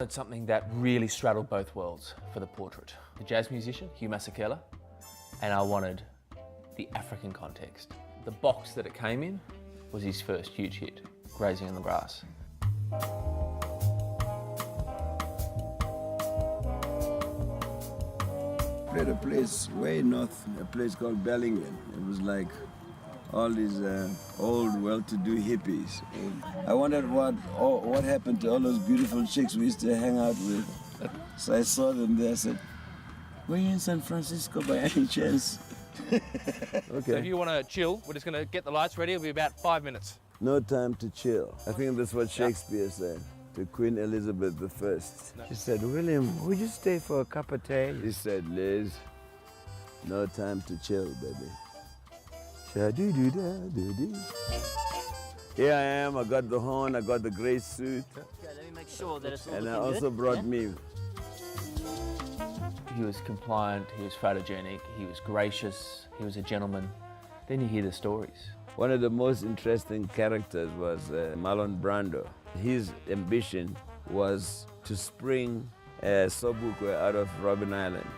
wanted something that really straddled both worlds for the portrait. The jazz musician, Hugh Masekela, and I wanted the African context. The box that it came in was his first huge hit, Grazing in the Grass. Played a place way north, a place called Bellingham. It was like all these old, well-to-do hippies. I wondered what happened to all those beautiful chicks we used to hang out with. So I saw them there. I said, "Were you in San Francisco by any chance?" Okay. So if you want to chill, we're just going to get the lights ready. It'll be about 5 minutes. No time to chill. I think that's what Shakespeare said to Queen Elizabeth I. She said, "William, would you stay for a cup of tea?" He said, "Liz, no time to chill, baby." Sha-doo-doo-da-doo-doo. Here I am, I got the horn, I got the grey suit. Okay, let me make sure that it's all And I looking also good. brought me. He was compliant, he was photogenic, he was gracious, he was a gentleman. Then you hear the stories. One of the most interesting characters was Marlon Brando. His ambition was to spring Sobukwe out of Robben Island.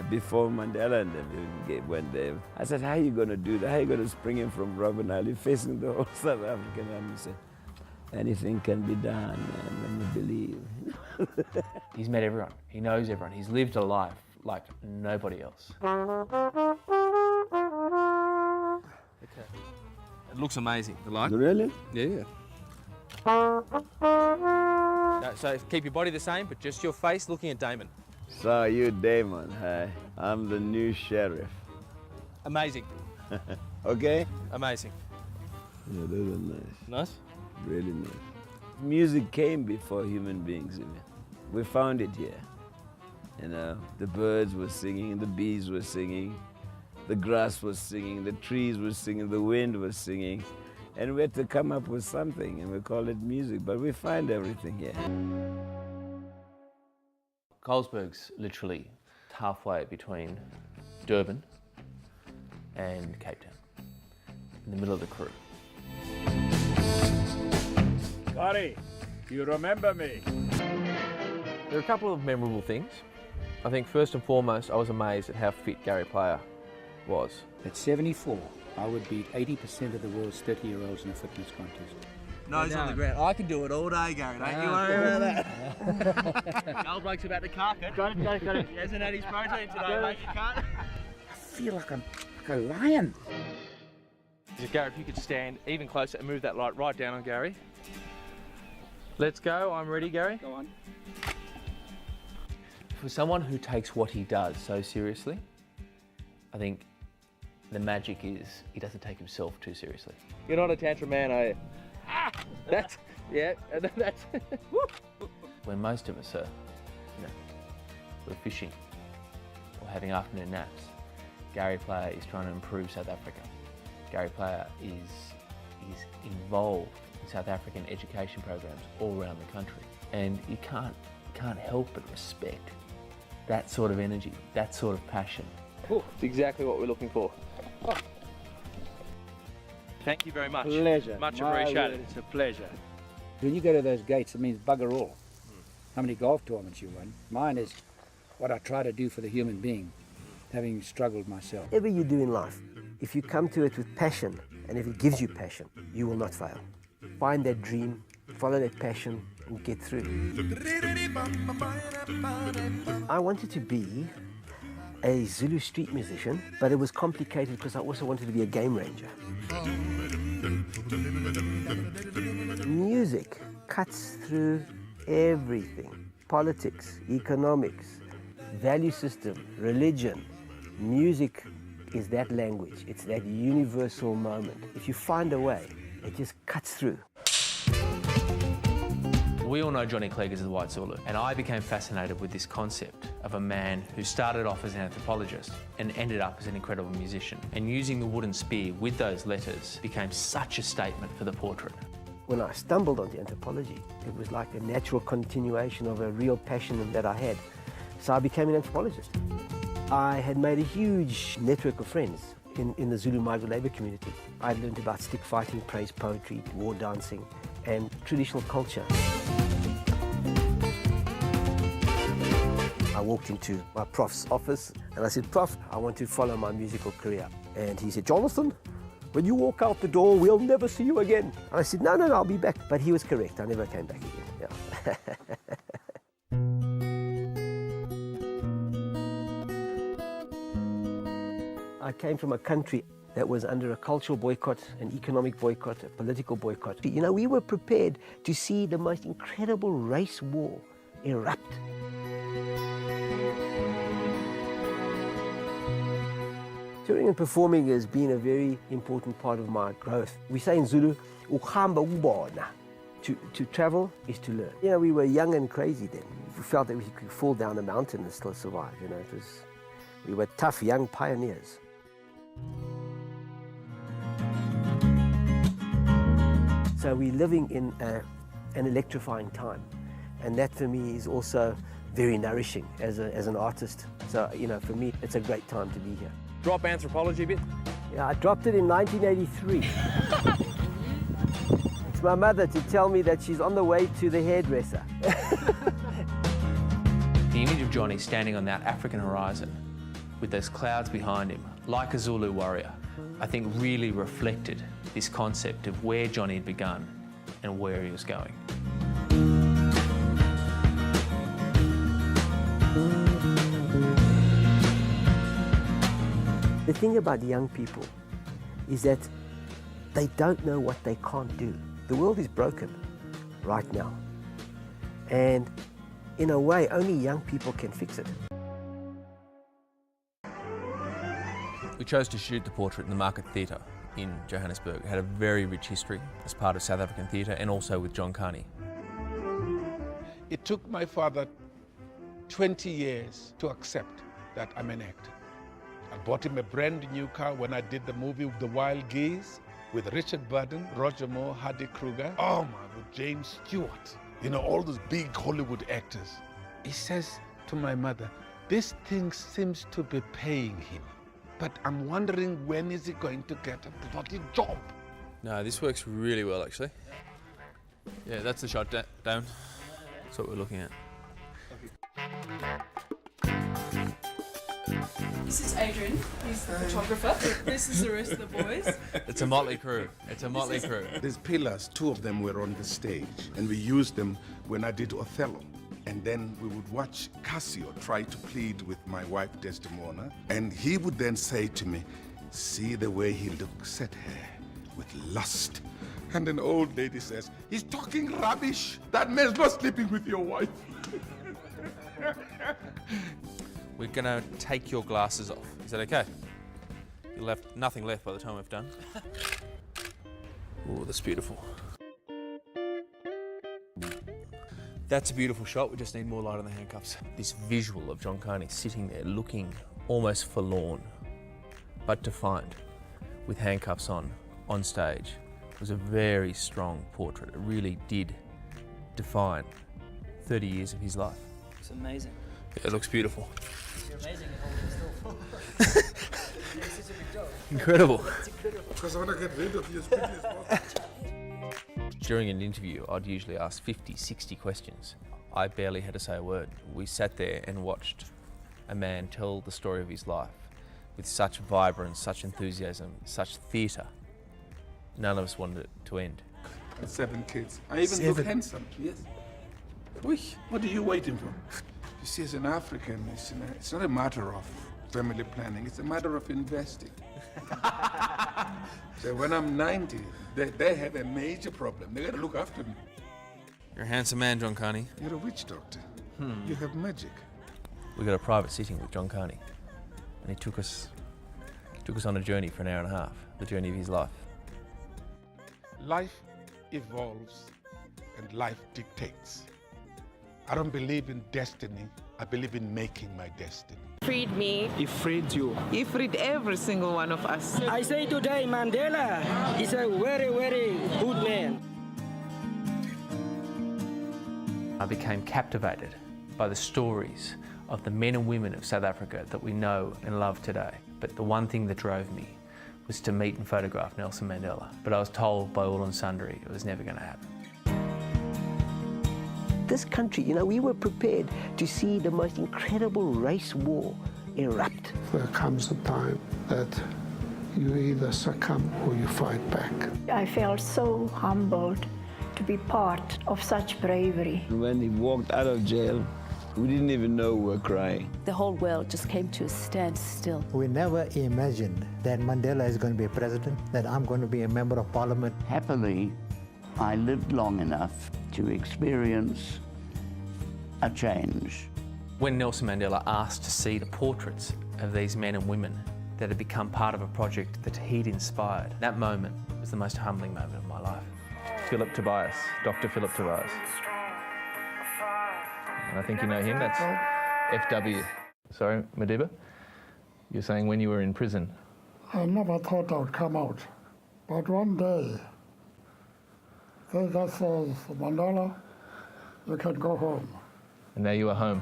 Before Mandela and them went there, I said, "How are you going to do that? How are you going to spring him from Robben Island facing the whole South African army?" He said, "Anything can be done, man, when you believe." He's met everyone, he knows everyone, he's lived a life like nobody else. Okay. It looks amazing. You like? Really? Yeah. No, so keep your body the same, but just your face looking at Damon. So you, Damon, hi. I'm the new sheriff. Amazing. Okay? Amazing. Yeah, those are nice. Nice? Really nice. Music came before human beings even. We found it here. You know, the birds were singing, the bees were singing, the grass was singing, the trees were singing, the wind was singing. And we had to come up with something, and we call it music, but we find everything here. Colesberg's literally halfway between Durban and Cape Town, in the middle of the Karoo. Scotty, you remember me? There are a couple of memorable things. I think first and foremost, I was amazed at how fit Gary Player was. At 74, I would beat 80% of the world's 30-year-olds in a fitness contest. Nose on the ground. I can do it all day, Gary. Don't you worry about that. Old bloke's about to cark it. Got it. He hasn't had his protein today, mate. You can't. I feel like I'm like a lion. So Gary, if you could stand even closer and move that light right down on Gary. Let's go. I'm ready, Gary. Go on. For someone who takes what he does so seriously, I think the magic is he doesn't take himself too seriously. You're not a tantrum man, are you? That's, yeah, that's, When most of us are, we're fishing or having afternoon naps, Gary Player is trying to improve South Africa. Gary Player is involved in South African education programs all around the country. And you can't help but respect that sort of energy, that sort of passion. it's exactly what we're looking for. Thank you very much. Pleasure. Much My appreciated. word, it's a pleasure. When you go to those gates, it means bugger all. How many golf tournaments you won? Mine is what I try to do for the human being, having struggled myself. Whatever you do in life, if you come to it with passion, and if it gives you passion, you will not fail. Find that dream, follow that passion, and get through. I wanted to be a Zulu street musician, but it was complicated because I also wanted to be a game ranger. Music cuts through everything. Politics, economics, value system, religion. Music is that language. It's that universal moment. If you find a way, it just cuts through. We all know Johnny Clegg as the White Zulu, and I became fascinated with this concept of a man who started off as an anthropologist and ended up as an incredible musician. And using the wooden spear with those letters became such a statement for the portrait. When I stumbled onto anthropology, it was like a natural continuation of a real passion that I had. So I became an anthropologist. I had made a huge network of friends in the Zulu migrant labour community. I learned about stick fighting, praise poetry, war dancing, and traditional culture. I walked into my prof's office and I said, "Prof, I want to follow my musical career." And he said, "Jonathan, when you walk out the door, we'll never see you again." And I said, no, I'll be back. But he was correct. I never came back again. Yeah. I came from a country that was under a cultural boycott, an economic boycott, a political boycott. You know, we were prepared to see the most incredible race war erupt. Touring and performing has been a very important part of my growth. We say in Zulu, "Ukuhamba ukubona." To travel is to learn. You know, we were young and crazy then. We felt that we could fall down a mountain and still survive. You know, we were tough young pioneers. So we're living in an electrifying time, and that for me is also very nourishing as an artist. So, you know, for me, it's a great time to be here. Drop anthropology a bit. Yeah, I dropped it in 1983. It's my mother to tell me that she's on the way to the hairdresser. The image of Johnny standing on that African horizon with those clouds behind him, like a Zulu warrior, I think really reflected this concept of where Johnny had begun and where he was going. The thing about young people is that they don't know what they can't do. The world is broken right now. And in a way, only young people can fix it. We chose to shoot the portrait in the Market Theatre in Johannesburg. It had a very rich history as part of South African theatre and also with John Carney. It took my father 20 years to accept that I'm an actor. I bought him a brand new car when I did the movie The Wild Geese with Richard Burton, Roger Moore, Hardy Kruger. Oh my God, James Stewart. You know, all those big Hollywood actors. He says to my mother, this thing seems to be paying him, but I'm wondering when is he going to get a bloody job? No, this works really well actually. Yeah, that's the shot down. That's what we're looking at. This is Adrian, he's the photographer. This is the rest of the boys. It's a motley crew. It's a motley crew. These pillars, two of them were on the stage, and we used them when I did Othello. And then we would watch Cassio try to plead with my wife Desdemona, and he would then say to me, see the way he looks at her with lust. And an old lady says, he's talking rubbish. That man's not sleeping with your wife. We're gonna take your glasses off. Is that okay? You left nothing left by the time we've done. Oh, that's beautiful. That's a beautiful shot. We just need more light on the handcuffs. This visual of John Carney sitting there looking almost forlorn, but defiant, with handcuffs on stage, was a very strong portrait. It really did define 30 years of his life. It's amazing. Yeah, it looks beautiful. You're amazing at holding still. It's such a big job. Incredible. It's incredible. Because I want to get rid of you as quickly as possible. During an interview, I'd usually ask 50, 60 questions. I barely had to say a word. We sat there and watched a man tell the story of his life with such vibrance, such enthusiasm, such theatre. None of us wanted it to end. 7 kids. I even look handsome, yes. What are you waiting for? You see, as an African, it's not a matter of family planning, it's a matter of investing. So when I'm 90, they have a major problem. They gotta look after me. You're a handsome man, John Carney. You're a witch doctor. You have magic. We got a private sitting with John Carney, and he took us on a journey for an hour and a half, the journey of his life. Life evolves and life dictates. I don't believe in destiny. I believe in making my destiny. Freed me. He freed you. He freed every single one of us. I say today, Mandela is a very, very good man. I became captivated by the stories of the men and women of South Africa that we know and love today. But the one thing that drove me was to meet and photograph Nelson Mandela. But I was told by all and sundry it was never going to happen. this country, you know, we were prepared to see the most incredible race war erupt. There comes a time that you either succumb or you fight back. I felt so humbled to be part of such bravery. When he walked out of jail, we didn't even know we were crying. The whole world just came to a standstill. We never imagined that Mandela is going to be a president, that I'm going to be a member of parliament. Happily, I lived long enough to experience a change. When Nelson Mandela asked to see the portraits of these men and women that had become part of a project that he'd inspired, that moment was the most humbling moment of my life. Philip Tobias, Dr. Philip Tobias. And I think you know him, that's FW. Sorry, Madiba? You're saying when you were in prison? I never thought I would come out. But one day, they just said, Mandela, you can go home. And now you are home.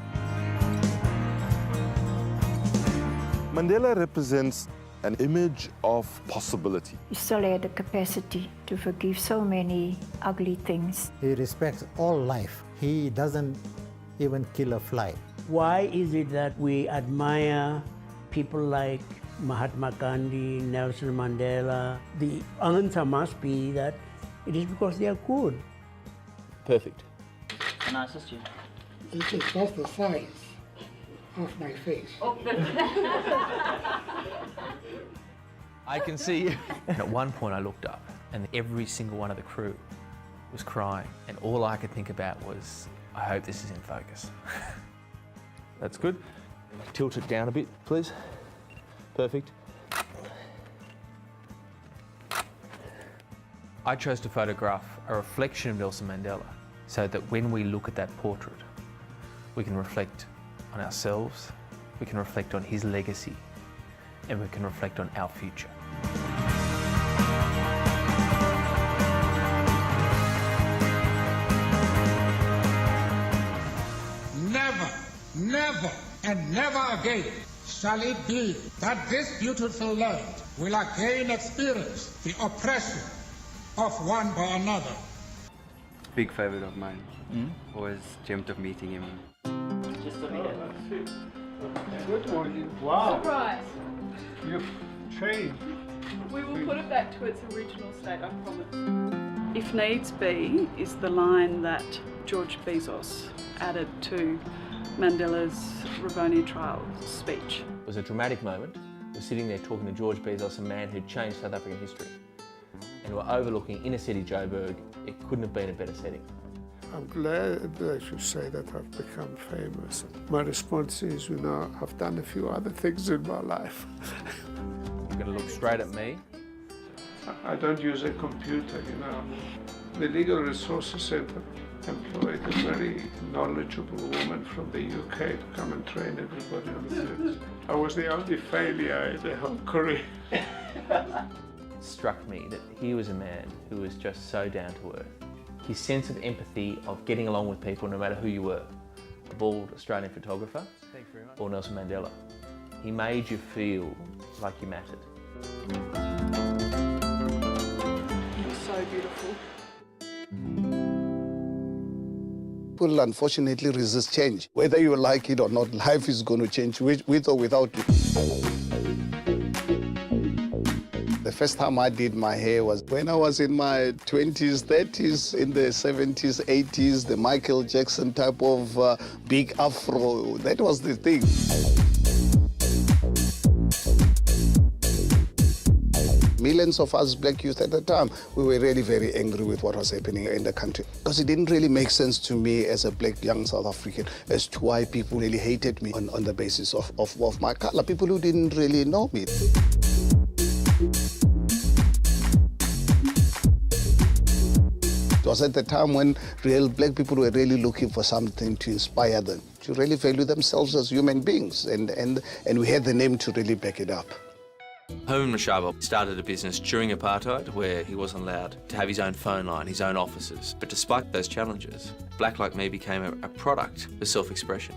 Mandela represents an image of possibility. He still had the capacity to forgive so many ugly things. He respects all life. He doesn't even kill a fly. Why is it that we admire people like Mahatma Gandhi, Nelson Mandela? The answer must be that it is because they are good. Perfect. Can I assist you? It is just the size of my face. I can see you. And at one point I looked up and every single one of the crew was crying. And all I could think about was, I hope this is in focus. That's good. Tilt it down a bit, please. Perfect. I chose to photograph a reflection of Nelson Mandela so that when we look at that portrait, we can reflect on ourselves, we can reflect on his legacy, and we can reflect on our future. Never, never, and never again shall it be that this beautiful land will again experience the oppression of one by another. Big favorite of mine. Always dreamt of meeting him. Just a minute. Good morning. Wow. Surprise. You've changed. We will put it back to its original state, I promise. If needs be is the line that George Bezos added to Mandela's Ravoni trial speech. It was a dramatic moment. We're sitting there talking to George Bezos, a man who'd changed South African history. And we're overlooking inner city Joburg. It couldn't have been a better setting. I'm glad that you say that I've become famous. My response is, you know, I've done a few other things in my life. You're going to look straight at me. I don't use a computer, you know. The Legal Resources Centre employed a very knowledgeable woman from the UK to come and train everybody on this. I was the only failure in the whole career. It struck me that he was a man who was just so down to earth. His sense of empathy, of getting along with people no matter who you were, a bald Australian photographer, or Nelson Mandela. He made you feel like you mattered. You're so beautiful. People unfortunately resist change. Whether you like it or not, life is going to change with or without you. The first time I did my hair was when I was in my 20s, 30s, in the 70s, 80s, the Michael Jackson type of big afro. That was the thing. Millions of us black youth at the time, we were really very angry with what was happening in the country. Because it didn't really make sense to me as a black young South African as to why people really hated me on the basis of my color. People who didn't really know me. It was at the time when real black people were really looking for something to inspire them, to really value themselves as human beings, and we had the name to really back it up. Herman Mashaba started a business during apartheid where he wasn't allowed to have his own phone line, his own offices. But despite those challenges, Black Like Me became a product of self-expression.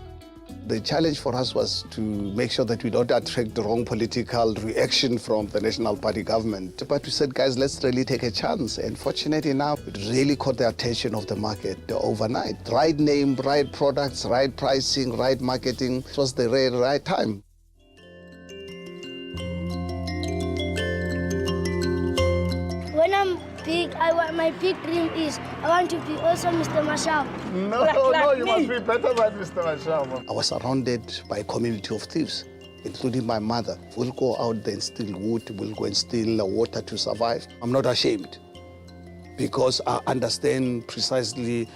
The challenge for us was to make sure that we don't attract the wrong political reaction from the National Party government. But we said, guys, let's really take a chance. And fortunately now, it really caught the attention of the market overnight. Right name, right products, right pricing, right marketing. It was the right time. When I'm big, my big dream is I want to be also Mr. Mashaba. No, you must be better than Mr. Mashaba. I was surrounded by a community of thieves, including my mother. We'll go out there and steal wood, we'll go and steal water to survive. I'm not ashamed because I understand precisely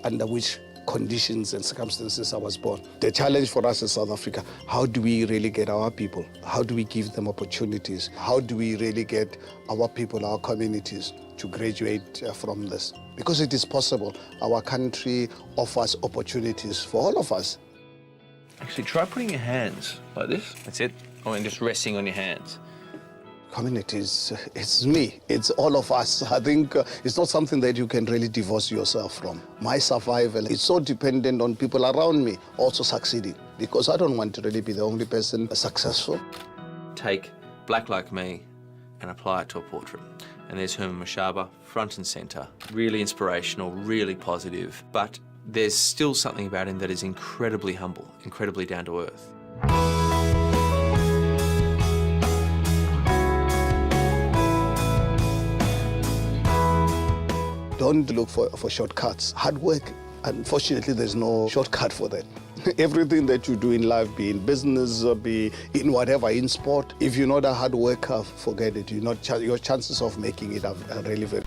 under which conditions and circumstances I was born. The challenge for us in South Africa, how do we really get our people? How do we give them opportunities? How do we really get our people, our communities to graduate from this? Because it is possible. Our country offers opportunities for all of us. Actually, try putting your hands like this. That's it. Oh, and just resting on your hands. Communities, it's me, it's all of us. I think it's not something that you can really divorce yourself from. My survival is so dependent on people around me also succeeding, because I don't want to really be the only person successful. Take Black Like Me and apply it to a portrait. And there's Herman Mashaba, front and centre. Really inspirational, really positive, but there's still something about him that is incredibly humble, incredibly down to earth. Don't look for shortcuts. Hard work, unfortunately, there's no shortcut for that. Everything that you do in life, be in business, be in whatever, in sport, if you're not a hard worker, forget it. Your chances of making it are really very